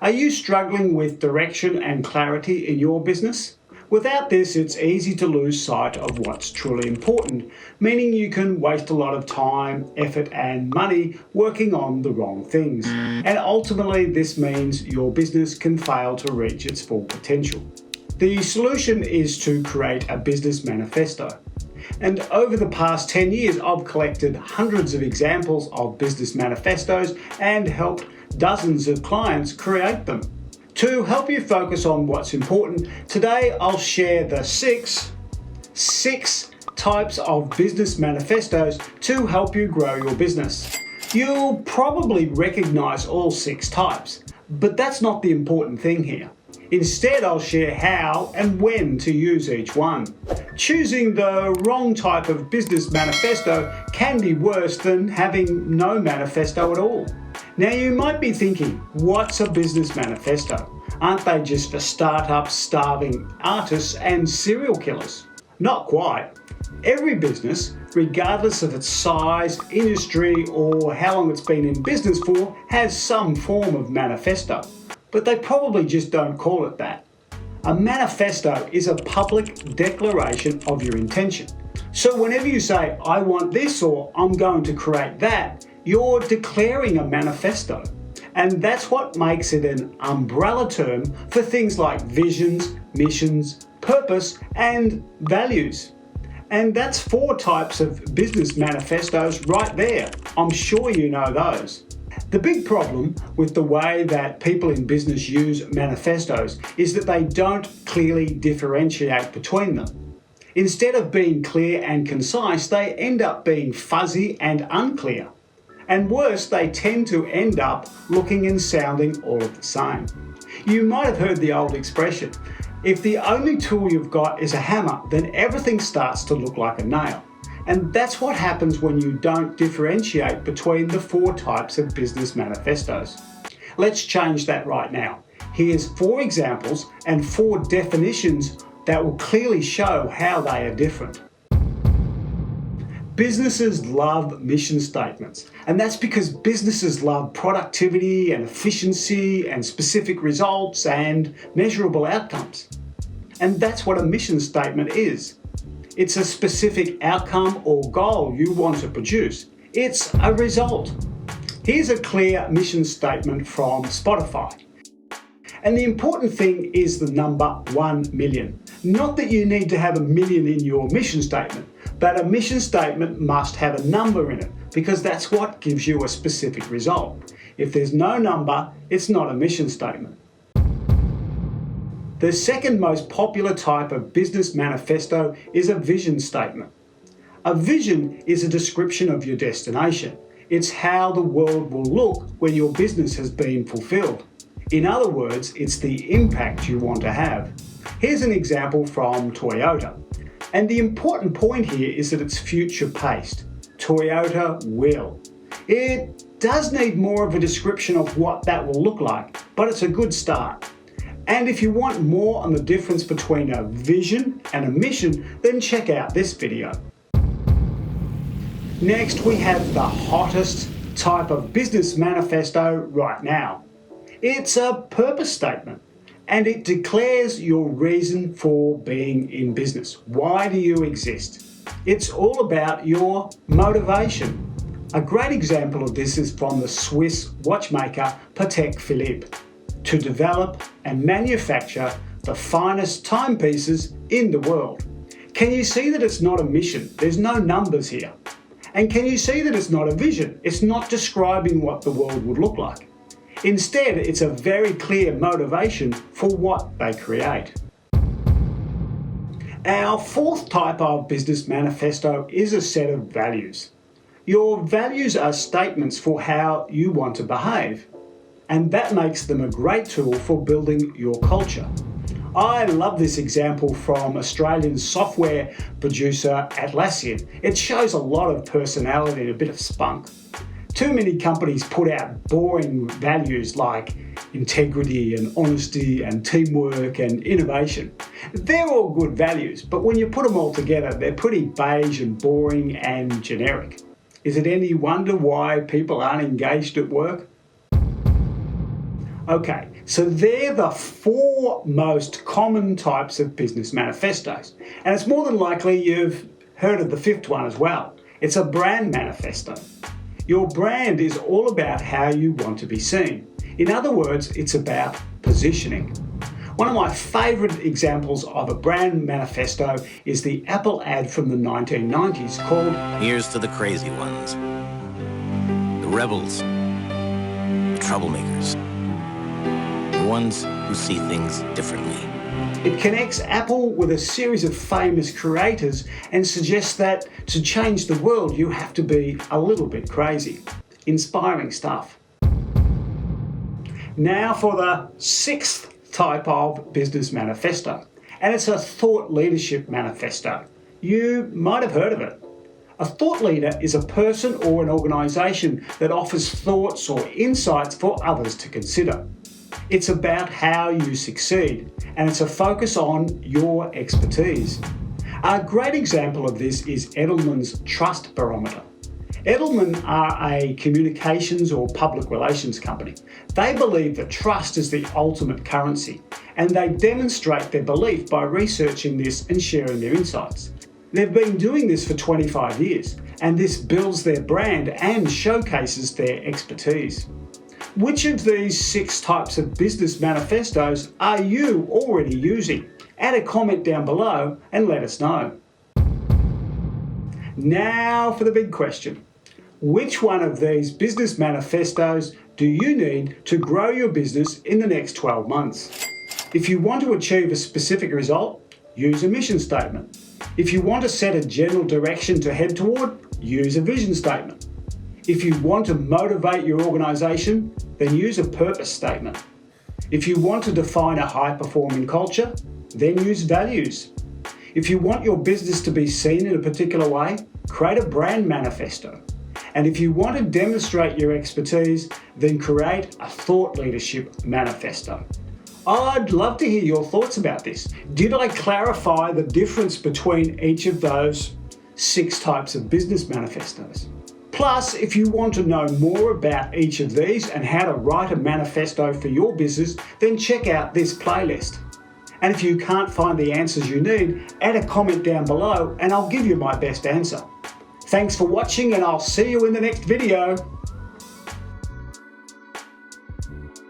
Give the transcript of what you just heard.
Are you struggling with direction and clarity in your business? Without this, it's easy to lose sight of what's truly important, meaning you can waste a lot of time, effort, and money working on the wrong things. And ultimately, this means your business can fail to reach its full potential. The solution is to create a business manifesto. And over the past 10 years, I've collected hundreds of examples of business manifestos and helped dozens of clients create them. To help you focus on what's important, today I'll share the six types of business manifestos to help you grow your business. You'll probably recognize all 6 types, but that's not the important thing here. Instead, I'll share how and when to use each one. Choosing the wrong type of business manifesto can be worse than having no manifesto at all. Now you might be thinking, what's a business manifesto? Aren't they just for startups, starving artists and serial killers? Not quite. Every business, regardless of its size, industry or how long it's been in business for, has some form of manifesto. But they probably just don't call it that. A manifesto is a public declaration of your intention. So whenever you say, I want this or I'm going to create that, you're declaring a manifesto. And that's what makes it an umbrella term for things like visions, missions, purpose, and values. And that's 4 types of business manifestos right there. I'm sure you know those. The big problem with the way that people in business use manifestos is that they don't clearly differentiate between them. Instead of being clear and concise, they end up being fuzzy and unclear. And worse, they tend to end up looking and sounding all the same. You might have heard the old expression, if the only tool you've got is a hammer, then everything starts to look like a nail. And that's what happens when you don't differentiate between the 4 types of business manifestos. Let's change that right now. Here's 4 examples and 4 definitions that will clearly show how they are different. Businesses love mission statements, and that's because businesses love productivity and efficiency and specific results and measurable outcomes. And that's what a mission statement is. It's a specific outcome or goal you want to produce. It's a result. Here's a clear mission statement from Spotify. And the important thing is the number 1 million. Not that you need to have 1 million in your mission statement, but a mission statement must have a number in it because that's what gives you a specific result. If there's no number, it's not a mission statement. The second most popular type of business manifesto is a vision statement. A vision is a description of your destination. It's how the world will look when your business has been fulfilled. In other words, it's the impact you want to have. Here's an example from Toyota. And the important point here is that it's future-paced. Toyota will. It does need more of a description of what that will look like, but it's a good start. And if you want more on the difference between a vision and a mission, then check out this video. Next, we have the hottest type of business manifesto right now. It's a purpose statement, and it declares your reason for being in business. Why do you exist? It's all about your motivation. A great example of this is from the Swiss watchmaker Patek Philippe, to develop and manufacture the finest timepieces in the world. Can you see that it's not a mission? There's no numbers here. And can you see that it's not a vision? It's not describing what the world would look like. Instead, it's a very clear motivation for what they create. Our 4th type of business manifesto is a set of values. Your values are statements for how you want to behave, and that makes them a great tool for building your culture. I love this example from Australian software producer Atlassian. It shows a lot of personality and a bit of spunk. Too many companies put out boring values like integrity and honesty and teamwork and innovation. They're all good values, but when you put them all together, they're pretty beige and boring and generic. Is it any wonder why people aren't engaged at work? Okay, so they're the 4 most common types of business manifestos. And it's more than likely you've heard of the 5th one as well. It's a brand manifesto. Your brand is all about how you want to be seen. In other words, it's about positioning. One of my favourite examples of a brand manifesto is the Apple ad from the 1990s called "Here's to the crazy ones, the rebels, the troublemakers, the ones who see things differently." It connects Apple with a series of famous creators and suggests that to change the world you have to be a little bit crazy. Inspiring stuff. Now for the 6th type of business manifesto, and it's a thought leadership manifesto. You might have heard of it. A thought leader is a person or an organisation that offers thoughts or insights for others to consider. It's about how you succeed, and it's a focus on your expertise. A great example of this is Edelman's Trust Barometer. Edelman are a communications or public relations company. They believe that trust is the ultimate currency, and they demonstrate their belief by researching this and sharing their insights. They've been doing this for 25 years, and this builds their brand and showcases their expertise. Which of these 6 types of business manifestos are you already using? Add a comment down below and let us know. Now for the big question. Which one of these business manifestos do you need to grow your business in the next 12 months? If you want to achieve a specific result, use a mission statement. If you want to set a general direction to head toward, use a vision statement. If you want to motivate your organisation, then use a purpose statement. If you want to define a high-performing culture, then use values. If you want your business to be seen in a particular way, create a brand manifesto. And if you want to demonstrate your expertise, then create a thought leadership manifesto. I'd love to hear your thoughts about this. Did I clarify the difference between each of those 6 types of business manifestos? Plus, if you want to know more about each of these and how to write a manifesto for your business, then check out this playlist. And if you can't find the answers you need, add a comment down below and I'll give you my best answer. Thanks for watching, and I'll see you in the next video.